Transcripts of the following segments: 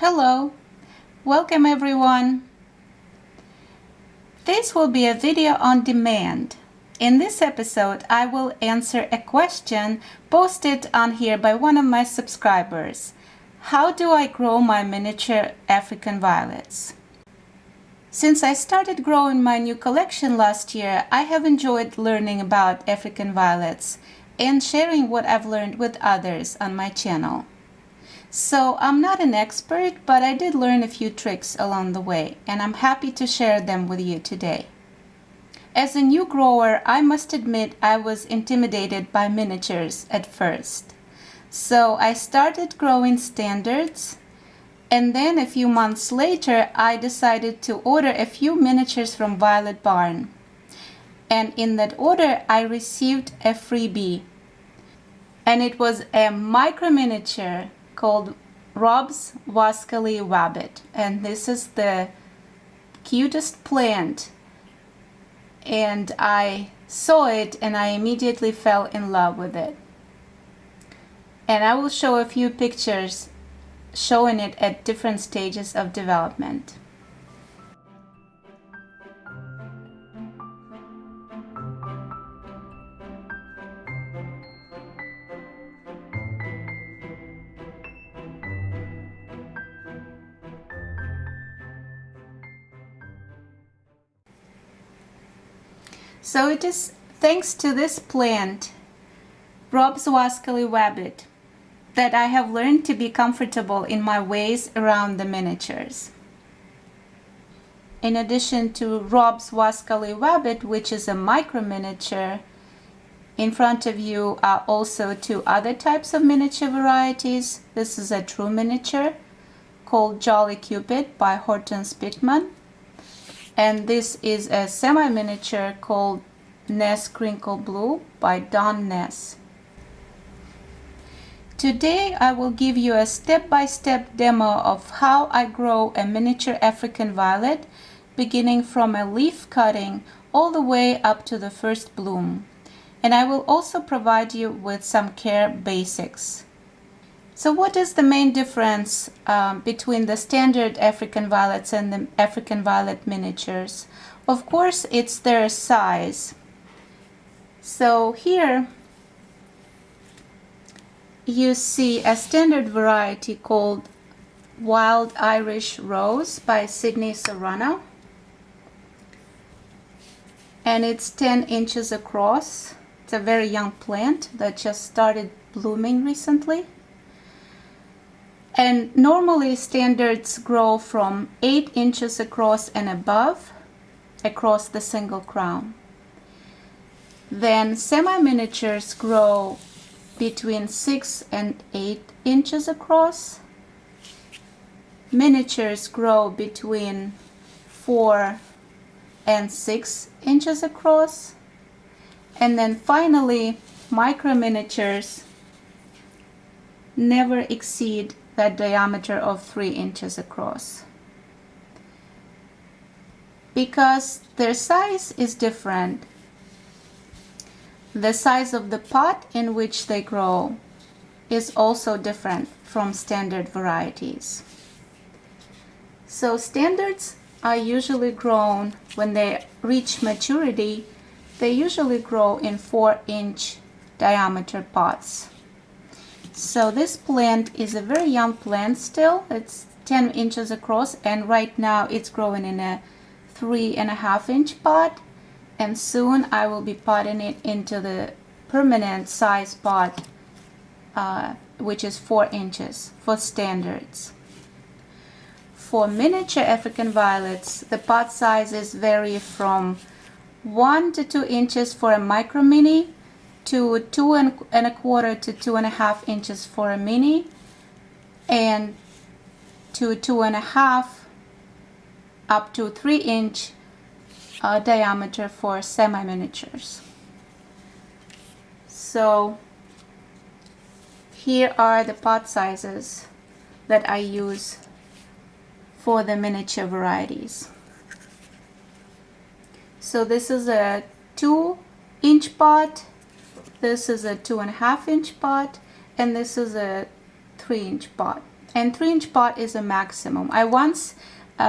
Hello, welcome everyone. This will be a video on demand. In this episode, I will answer a question posted on here by one of my subscribers. How do I grow my miniature African violets? Since I started growing my new collection last year, I have enjoyed learning about African violets and sharing what I've learned with others on my channel. So I'm not an expert, but I did learn a few tricks along the way, and I'm happy to share them with you today. As a new grower, I must admit I was intimidated by miniatures at first. So I started growing standards, and then a few months later I decided to order a few miniatures from Violet Barn. And in that order I received a freebie. And it was a micro miniature called Rob's Wascally Wabbit, and this is the cutest plant, and I saw it and I immediately fell in love with it. And I will show a few pictures showing it at different stages of development. So it is thanks to this plant, Rob's Wascally Wabbit, that I have learned to be comfortable in my ways around the miniatures. In addition to Rob's Wascally Wabbit, which is a micro miniature, in front of you are also two other types of miniature varieties. This is a true miniature called Jolly Cupid by Hortense Pittman. And this is a semi-miniature called Ness Crinkle Blue by Dawn Ness. Today I will give you a step-by-step demo of how I grow a miniature African violet, beginning from a leaf cutting all the way up to the first bloom. And I will also provide you with some care basics. So what is the main difference between the standard African violets and the African violet miniatures? Of course, it's their size. So here you see a standard variety called Wild Irish Rose by Sydney Serrano. And it's 10 inches across. It's a very young plant that just started blooming recently. And normally standards grow from 8 inches across and above across the single crown. Then semi-miniatures grow between 6 and 8 inches across. Miniatures grow between 4 and 6 inches across. And then finally, micro miniatures never exceed that diameter of 3 inches across. Because their size is different, the size of the pot in which they grow is also different from standard varieties. So standards are usually grown when they reach maturity. They usually grow in 4-inch diameter pots. So this plant is a very young plant still. It's 10 inches across, and right now it's growing in a 3.5-inch pot, and soon I will be potting it into the permanent size pot, which is 4 inches for standards. For miniature African violets, the pot sizes vary from 1 to 2 inches for a micro mini, to 2.25 to 2.5 inches for a mini, and to 2.5 up to 3-inch diameter for semi-miniatures. So here are the pot sizes that I use for the miniature varieties. So this is a 2-inch pot, this is a 2.5-inch pot, and this is a 3-inch pot. and 3-inch pot is a maximum. I once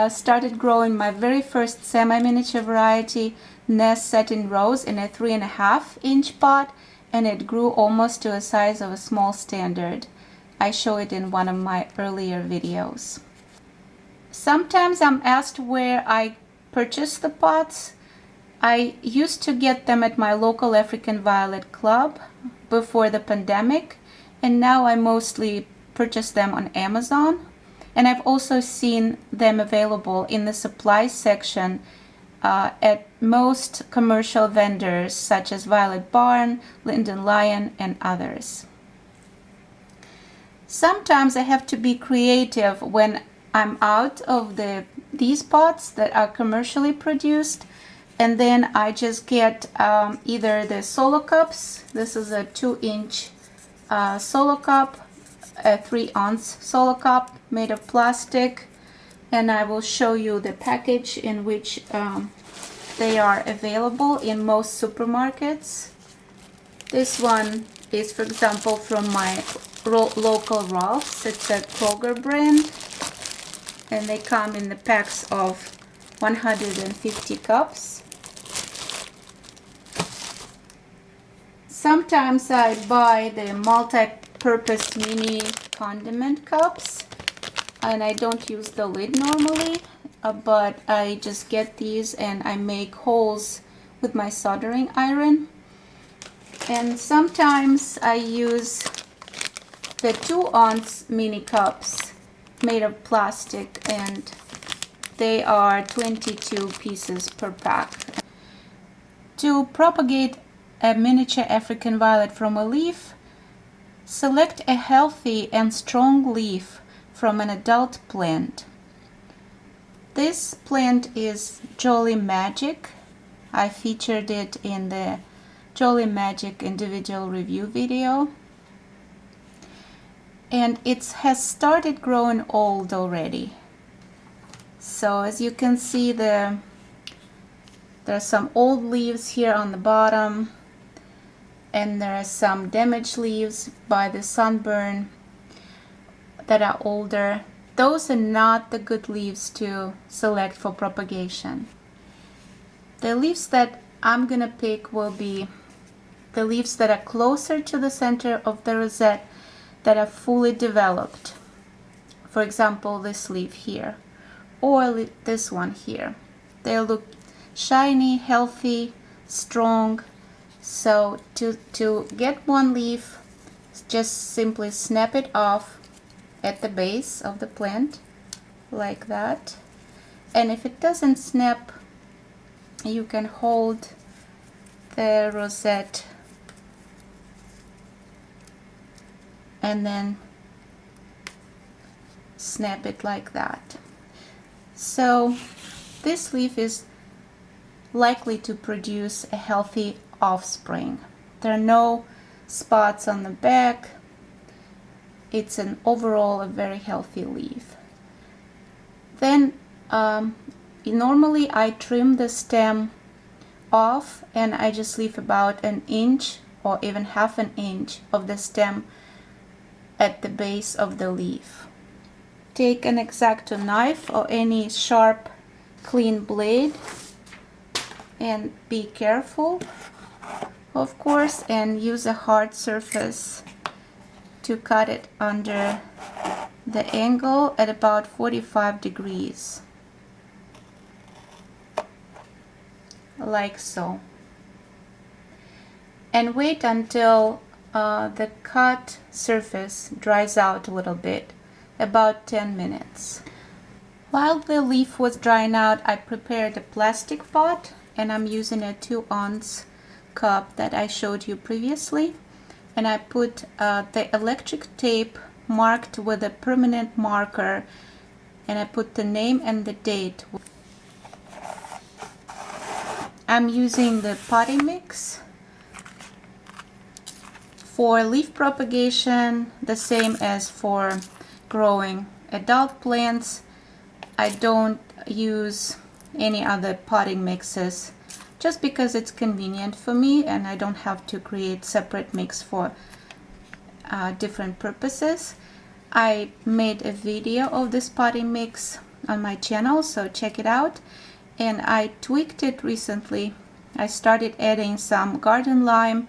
started growing my very first semi-miniature variety nest set in rows in a 3.5-inch pot, and it grew almost to the size of a small standard. I show it in one of my earlier videos. Sometimes I'm asked where I purchase the pots. I used to get them at my local African Violet Club before the pandemic, and now I mostly purchase them on Amazon. And I've also seen them available in the supply section at most commercial vendors such as Violet Barn, Linden Lion, and others. Sometimes I have to be creative when I'm out of these pots that are commercially produced, and then I just get either the solo cups. This is a 2-inch solo cup, a 3-ounce solo cup made of plastic, and I will show you the package in which they are available in most supermarkets. This one is, for example, from my local Ralph's. It's a Kroger brand, and they come in the packs of 150 cups. Sometimes I buy the multi-purpose mini condiment cups, and I don't use the lid normally, but I just get these and I make holes with my soldering iron. And sometimes I use the 2-ounce mini cups made of plastic, and they are 22 pieces per pack. To propagate a miniature African violet from a leaf, select a healthy and strong leaf from an adult plant. This plant is Jolly Magic. I featured it in the Jolly Magic individual review video. And it has started growing old already. So as you can see, there are some old leaves here on the bottom, and there are some damaged leaves by the sunburn that are older. Those are not the good leaves to select for propagation. The leaves that I'm gonna pick will be the leaves that are closer to the center of the rosette, that are fully developed. For example, this leaf here, or this one here. They look shiny, healthy, strong. So to get one leaf, just simply snap it off at the base of the plant like that. And if it doesn't snap, you can hold the rosette and then snap it like that. So this leaf is likely to produce a healthy offspring. There are no spots on the back. It's an overall a very healthy leaf. Then normally I trim the stem off, and I just leave about 1 inch or even 1/2 inch of the stem at the base of the leaf. Take an X-Acto knife or any sharp, clean blade, and be careful, of course, and use a hard surface to cut it under the angle at about 45 degrees, like so. And wait until the cut surface dries out a little bit, about 10 minutes. While the leaf was drying out, I prepared a plastic pot, and I'm using a 2-ounce cup that I showed you previously, and I put the electric tape marked with a permanent marker, and I put the name and the date. I'm using the potting mix for leaf propagation, the same as for growing adult plants. I don't use any other potting mixes just because it's convenient for me, and I don't have to create separate mix for different purposes. I made a video of this potting mix on my channel, so check it out. And I tweaked it recently. I started adding some garden lime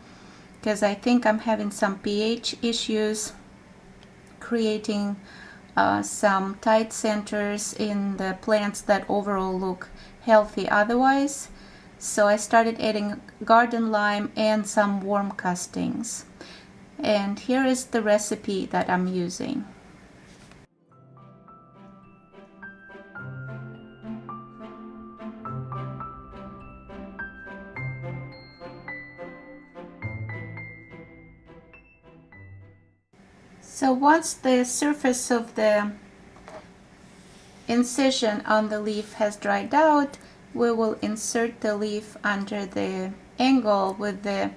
because I think I'm having some pH issues, creating some tight centers in the plants that overall look healthy otherwise. So I started adding garden lime and some worm castings. And here is the recipe that I'm using. So once the surface of the incision on the leaf has dried out, we will insert the leaf under the angle with the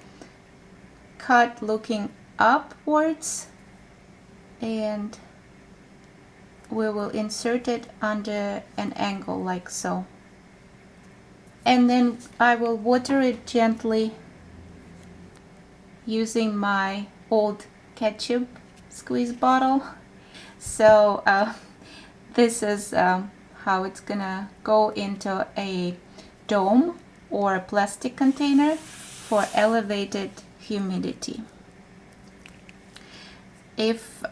cut looking upwards, and we will insert it under an angle like so. And then I will water it gently using my old ketchup squeeze bottle. So this is how it's gonna go into a dome or a plastic container for elevated humidity. If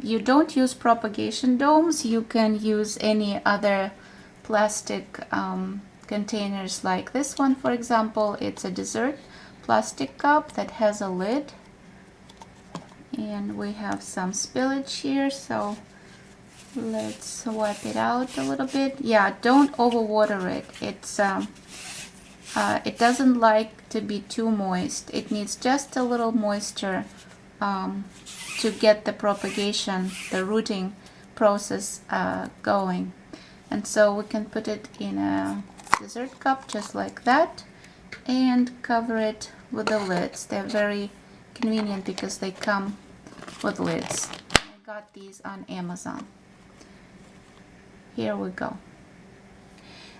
you don't use propagation domes, you can use any other plastic containers like this one, for example. It's a dessert plastic cup that has a lid, and we have some spillage here, so let's wipe it out a little bit. Yeah, don't overwater it. It doesn't like to be too moist. It needs just a little moisture to get the propagation, the rooting process going. And so we can put it in a dessert cup just like that and cover it with the lids. They're very convenient because they come with lids. I got these on Amazon. Here we go.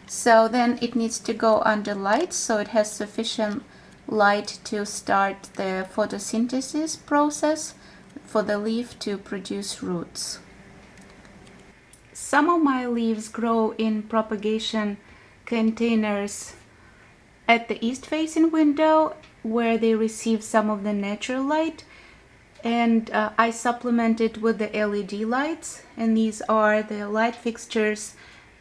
So then it needs to go under light, so it has sufficient light to start the photosynthesis process for the leaf to produce roots. Some of my leaves grow in propagation containers at the east facing window where they receive some of the natural light, and I supplement it with the LED lights, and these are the light fixtures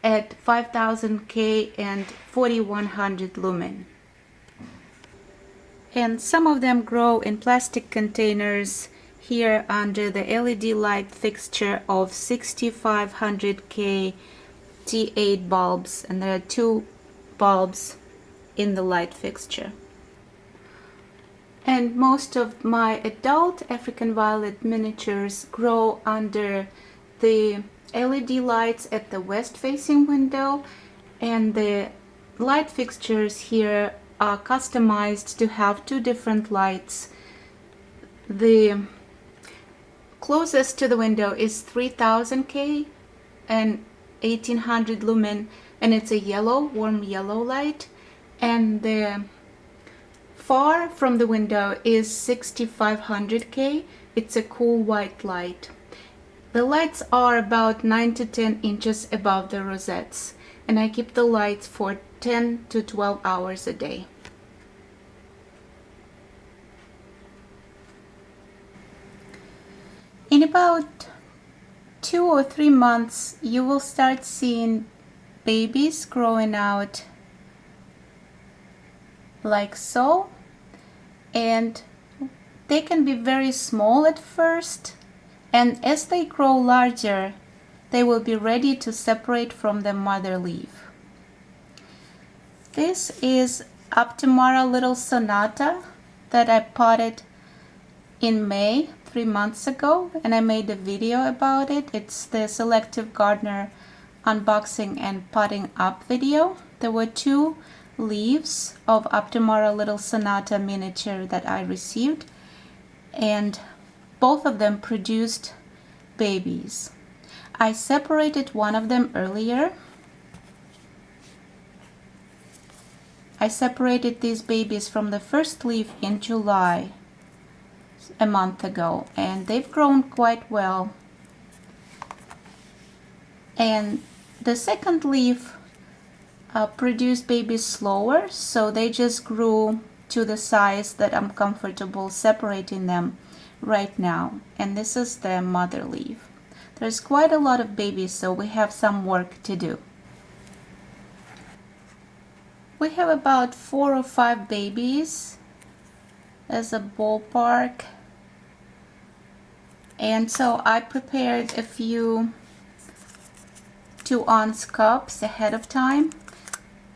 at 5000 K and 4100 lumen. And some of them grow in plastic containers here under the LED light fixture of 6500 K T8 bulbs, and there are 2 bulbs in the light fixture. And most of my adult African violet miniatures grow under the LED lights at the west facing window, and the light fixtures here are customized to have 2 different lights. The closest to the window is 3000 K and 1800 lumen, and it's a yellow, warm yellow light, and the far from the window is 6500 K. It's a cool white light. The lights are about 9 to 10 inches above the rosettes, and I keep the lights for 10 to 12 hours a day. In about 2 or 3 months, you will start seeing babies growing out like so, and they can be very small at first, and as they grow larger, they will be ready to separate from the mother leaf. This is Aptomara Little Sonata that I potted in May 3 months ago, and I made a video about it. It's the Selective Gardener unboxing and potting up video. There were 2 leaves of Aptomara Little Sonata miniature that I received, and both of them produced babies. I separated one of them earlier. I separated these babies from the first leaf in July, a month ago, and they've grown quite well. And the second leaf produced babies slower, so they just grew to the size that I'm comfortable separating them right now. And this is the mother leaf. There's quite a lot of babies, so we have some work to do. We have about 4 or 5 babies as a ballpark. And so I prepared a few 2-ounce cups ahead of time,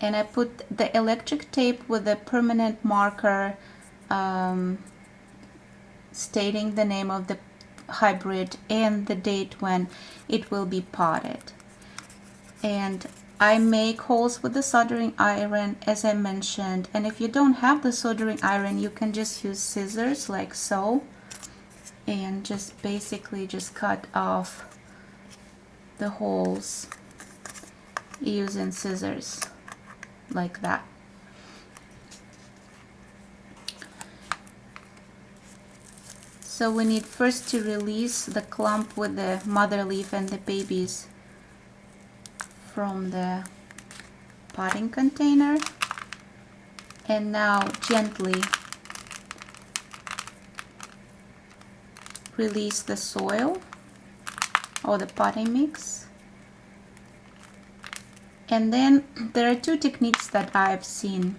and I put the electric tape with a permanent marker stating the name of the hybrid and the date when it will be potted. And I make holes with the soldering iron, as I mentioned, and if you don't have the soldering iron, you can just use scissors like so, and just basically just cut off the holes using scissors like that. So we need first to release the clump with the mother leaf and the babies from the potting container, and now gently release the soil or the potting mix. And then there are 2 techniques that I've seen.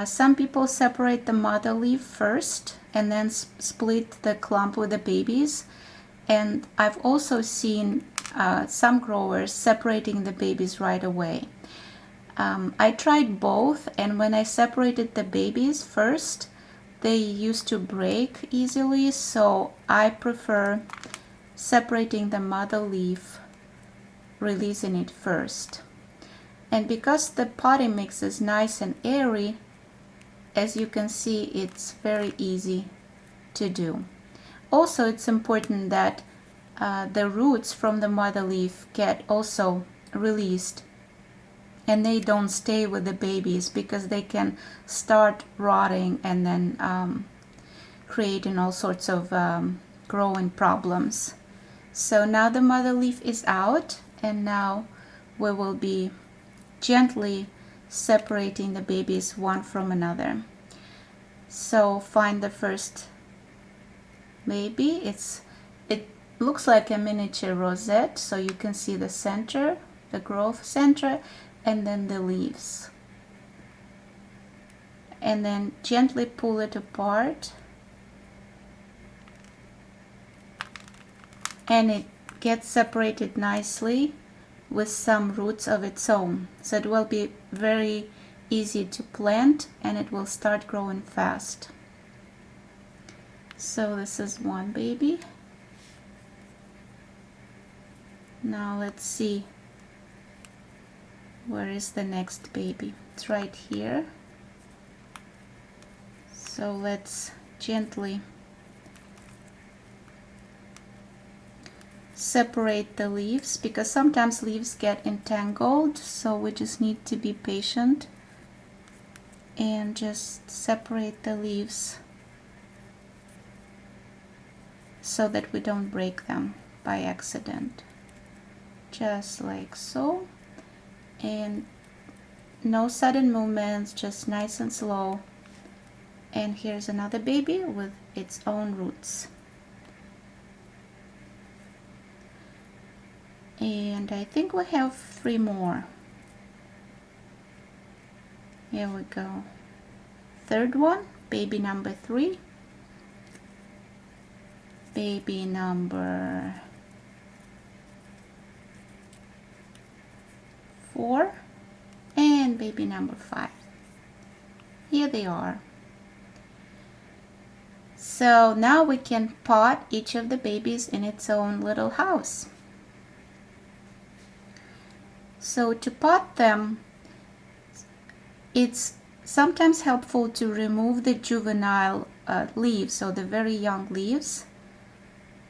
Some people separate the mother leaf first and then split the clump with the babies, and I've also seen some growers separating the babies right away. I tried both, and when I separated the babies first, they used to break easily, so I prefer separating the mother leaf, releasing it first. And because the potting mix is nice and airy, as you can see, it's very easy to do. Also, it's important that the roots from the mother leaf get also released, and they don't stay with the babies, because they can start rotting and then creating all sorts of growing problems. So now the mother leaf is out, and now we will be gently separating the babies one from another. So find the first baby. It looks like a miniature rosette, so you can see the center, the growth center, and then the leaves. And then gently pull it apart, and it gets separated nicely with some roots of its own. So it will be very easy to plant, and it will start growing fast. So this is one baby. Now let's see, where is the next baby? It's right here. So let's gently separate the leaves, because sometimes leaves get entangled, so we just need to be patient and just separate the leaves so that we don't break them by accident. Just like so, and no sudden movements, just nice and slow. And here's another baby with its own roots. And I think we have 3 more. Here we go. Third one, baby number 3, baby number 4, and baby number 5. Here they are. So now we can pot each of the babies in its own little house. So to pot them, it's sometimes helpful to remove the juvenile leaves, or the very young leaves,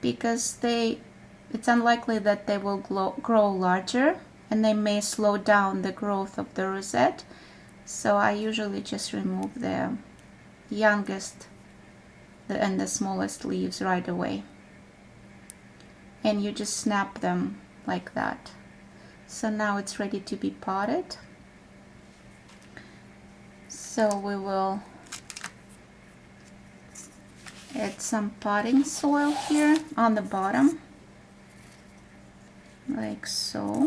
because it's unlikely that they will grow larger, and they may slow down the growth of the rosette. So I usually just remove the youngest and the smallest leaves right away, and you just snap them like that. So now it's ready to be potted. So we will add some potting soil here on the bottom, like so.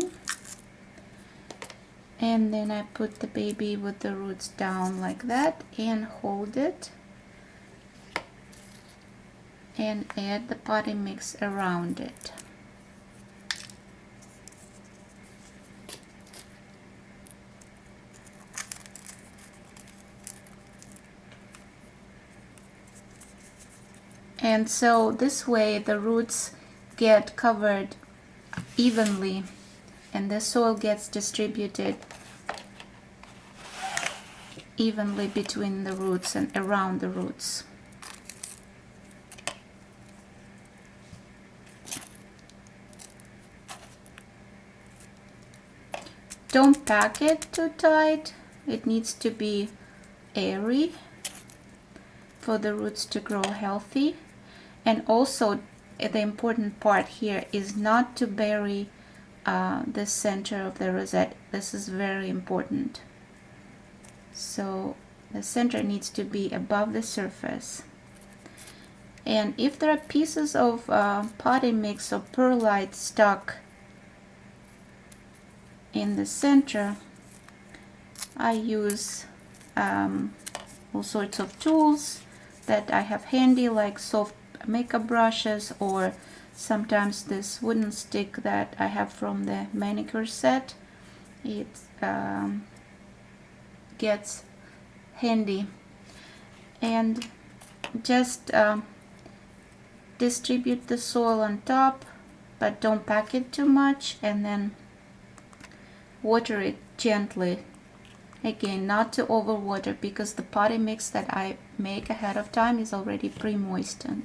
And then I put the baby with the roots down like that and hold it and add the potting mix around it. And so this way the roots get covered evenly and the soil gets distributed evenly between the roots and around the roots. Don't pack it too tight. It needs to be airy for the roots to grow healthy. And also the important part here is not to bury the center of the rosette. This is very important. So the center needs to be above the surface. And if there are pieces of potting mix or perlite stuck in the center, I use all sorts of tools that I have handy, like soft makeup brushes, or sometimes this wooden stick that I have from the manicure set. It gets handy. And just distribute the soil on top, but don't pack it too much, and then water it gently. Again, not to overwater, because the potting mix that I make ahead of time is already pre-moistened.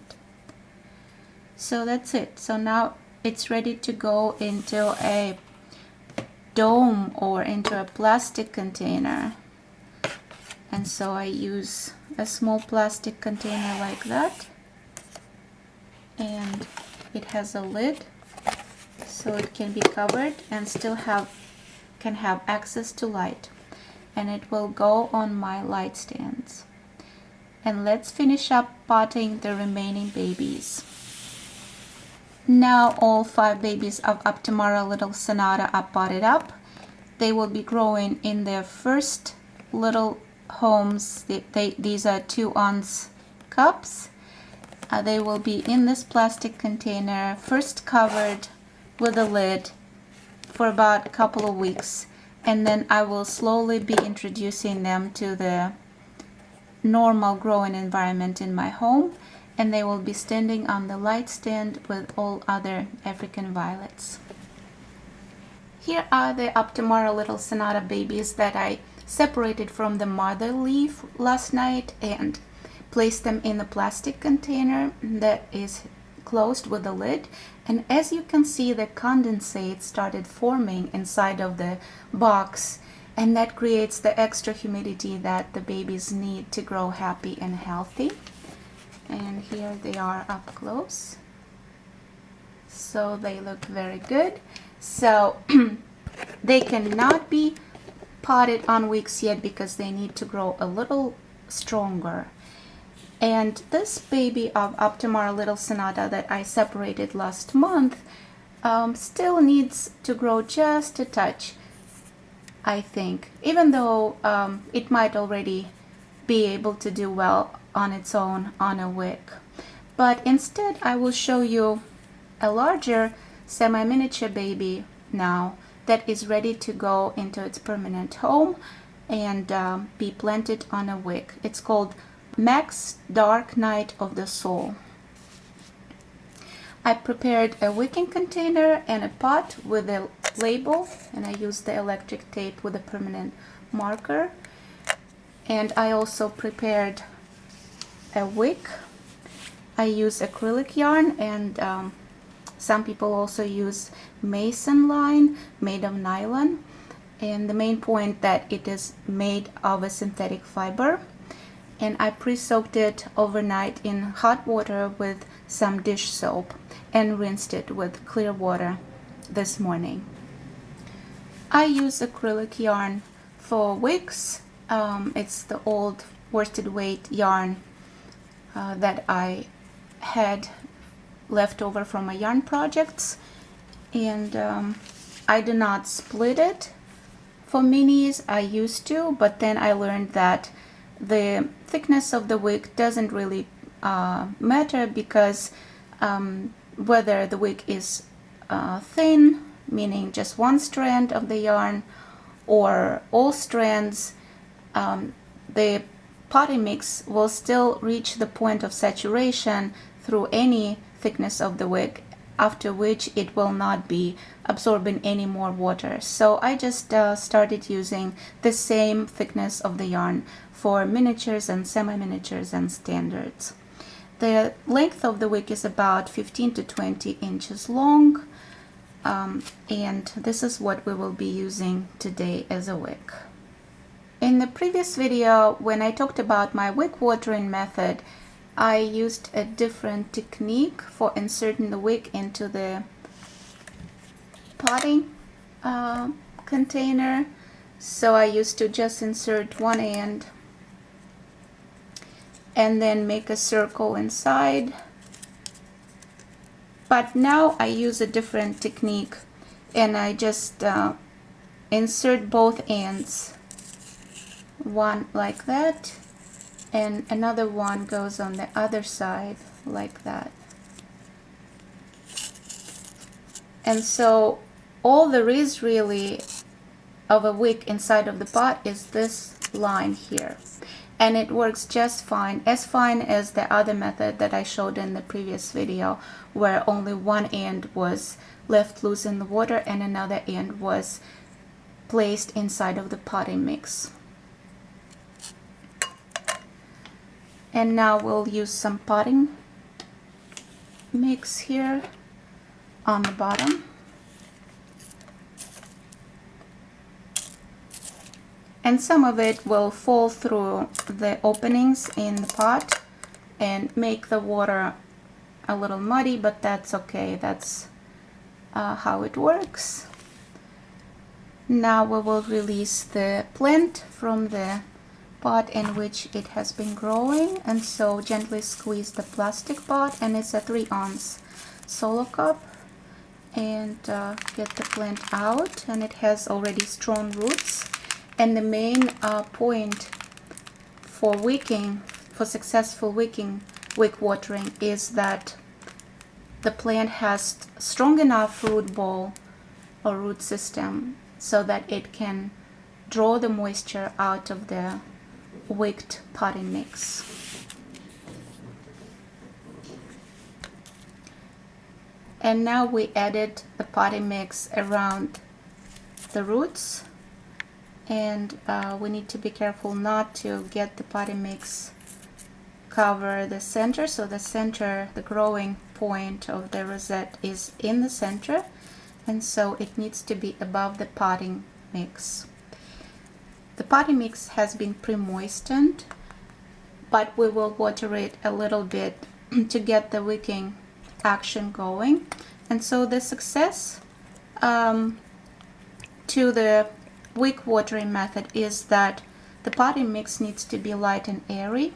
So that's it. So now it's ready to go into a dome or into a plastic container. And so I use a small plastic container like that, and it has a lid so it can be covered and still can have access to light, and it will go on my light stands. And let's finish up potting the remaining babies. Now all 5 babies of Aptomara Little Sonata are potted up. They will be growing in their first little homes. These are 2-ounce cups. They will be in this plastic container, first covered with a lid for about a couple of weeks, and then I will slowly be introducing them to the normal growing environment in my home, and they will be standing on the light stand with all other African violets. Here are the Aptomara Little Sonata babies that I separated from the mother leaf last night and placed them in a plastic container that is closed with a lid. And as you can see, the condensate started forming inside of the box, and that creates the extra humidity that the babies need to grow happy and healthy. And here they are up close. So they look very good. So they cannot be potted on wicks yet because they need to grow a little stronger. And this baby of Aptomara Little Sonata that I separated last month still needs to grow just a touch, I think, even though it might already be able to do well on its own on a wick. But instead I will show you a larger semi-miniature baby now that is ready to go into its permanent home and be planted on a wick. It's called Max Dark Night of the Soul. I prepared a wicking container and a pot with a label, and I used the electric tape with a permanent marker. And I also prepared a wick. I use acrylic yarn, and some people also use mason line made of nylon. And the main point that it is made of a synthetic fiber. And I pre-soaked it overnight in hot water with some dish soap and rinsed it with clear water this morning. I use acrylic yarn for wicks. It's the old worsted weight yarn that I had left over from my yarn projects, and I do not split it for minis. I used to, but then I learned that the thickness of the wick doesn't really matter, because whether the wick is thin, meaning just one strand of the yarn, or all strands, the potting mix will still reach the point of saturation through any thickness of the wick, after which it will not be absorbing any more water. So I just started using the same thickness of the yarn for miniatures and semi-miniatures and standards. The length of the wick is about 15 to 20 inches long, and this is what we will be using today as a wick. In the previous video, when I talked about my wick watering method, I used a different technique for inserting the wick into the potting container. So I used to just insert one end and then make a circle inside. But now I use a different technique, and I just insert both ends, one like that, and another one goes on the other side like that. And so all there is really of a wick inside of the pot is this line here, and it works just fine as the other method that I showed in the previous video, where only one end was left loose in the water and another end was placed inside of the potting mix. And now we'll use some potting mix here on the bottom. And some of it will fall through the openings in the pot and make the water a little muddy, but that's okay. That's how it works. Now we will release the plant from the pot in which it has been growing, and so gently squeeze the plastic pot, and it's a 3-ounce solo cup, and get the plant out, and it has already strong roots. And the main point for wicking, for successful wick watering, is that the plant has strong enough root ball or root system so that it can draw the moisture out of the wicked potting mix. And now we added the potting mix around the roots, and we need to be careful not to get the potting mix cover the center. So the center, the growing point of the rosette is in the center, and so it needs to be above the potting mix. The potting mix has been pre-moistened, but we will water it a little bit to get the wicking action going. And so the success to the wick watering method is that the potting mix needs to be light and airy,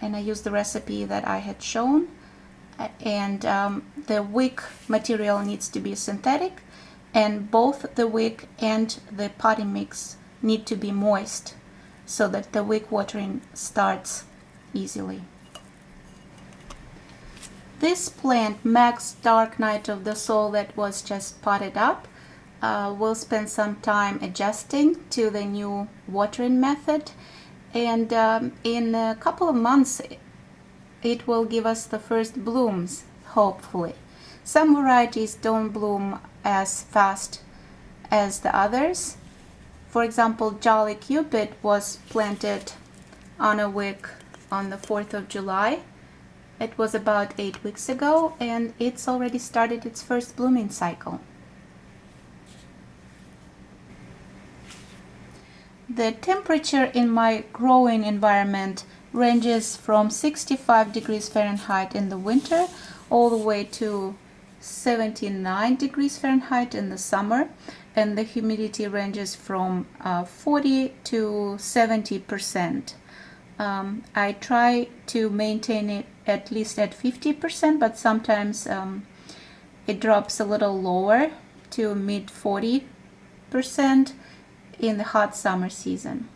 and I used the recipe that I had shown, and the wick material needs to be synthetic, and both the wick and the potting mix need to be moist so that the wick watering starts easily. This plant, Meg's Dark Night of the Soul, that was just potted up, we'll spend some time adjusting to the new watering method, and in a couple of months it will give us the first blooms, hopefully. Some varieties don't bloom as fast as the others. For example, Jolly Cupid was planted on a wick on the 4th of July. It was about 8 weeks ago, and it's already started its first blooming cycle. The temperature in my growing environment ranges from 65 degrees Fahrenheit in the winter all the way to 79 degrees Fahrenheit in the summer. and the humidity ranges from 40 to 70%. I try to maintain it at least at 50%, but sometimes it drops a little lower to mid 40% in the hot summer season.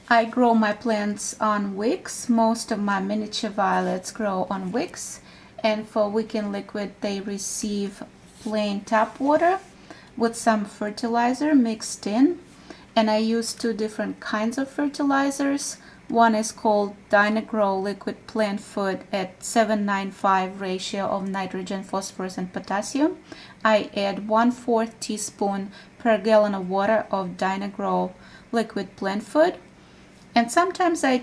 I grow my plants on wicks. Most of my miniature violets grow on wicks, and for Weekend Liquid they receive plain tap water with some fertilizer mixed in, and I use two different kinds of fertilizers. One is called Dynagrow Liquid Plant Food at 7:9:5 ratio of nitrogen, phosphorus, and potassium. I add 1/4 teaspoon per gallon of water of Dynagrow Liquid Plant Food. And sometimes I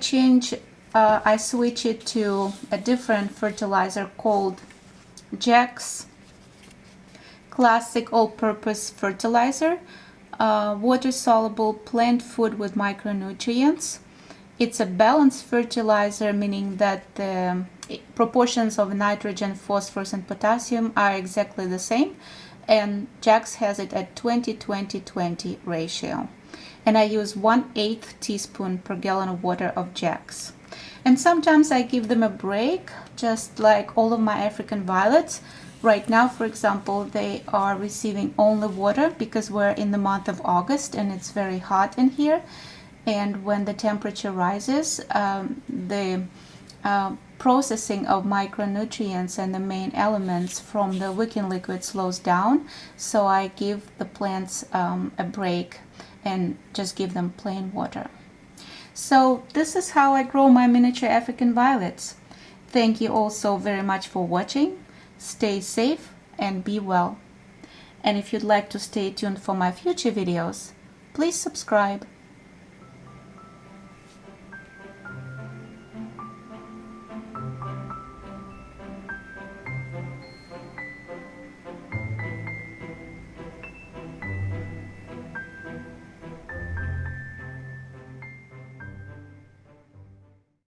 switch it to a different fertilizer called Jack's Classic All-Purpose Fertilizer, water-soluble plant food with micronutrients. It's a balanced fertilizer, meaning that the proportions of nitrogen, phosphorus, and potassium are exactly the same, and Jack's has it at 20-20-20 ratio. And I use 1/8 teaspoon per gallon of water of Jack's. And sometimes I give them a break, just like all of my African violets. Right now, for example, they are receiving only water because we're in the month of August and it's very hot in here. And when the temperature rises, the processing of micronutrients and the main elements from the Weekend Liquid slows down. So I give the plants a break and just give them plain water. So this is how I grow my miniature African violets. Thank you all so very much for watching. Stay safe and be well. And if you'd like to stay tuned for my future videos, please subscribe.